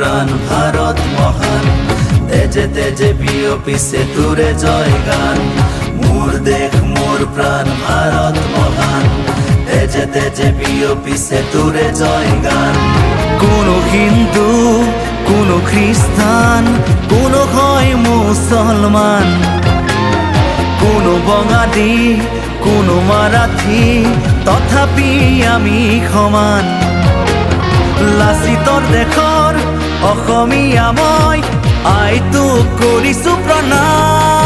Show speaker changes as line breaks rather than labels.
প্রাণ ভারত মহান, তেজে তেজে বিয়পিছে তুরে জয় গান। মোর দেশ মোর প্রাণ ভারত মহান, তেজে তেজে বিয়পিছে তুরে জয় গান। কোনো হিন্দু, কোনো খ্রিস্টান, কোনো হয় মুসলমান, কোনো বঙালী, কোনো মারাঠী, তথাপি আমি সমান। লাচিতৰ দেশৰ অসমীয়া মই, আইটোক কৰিছো প্ৰণাম।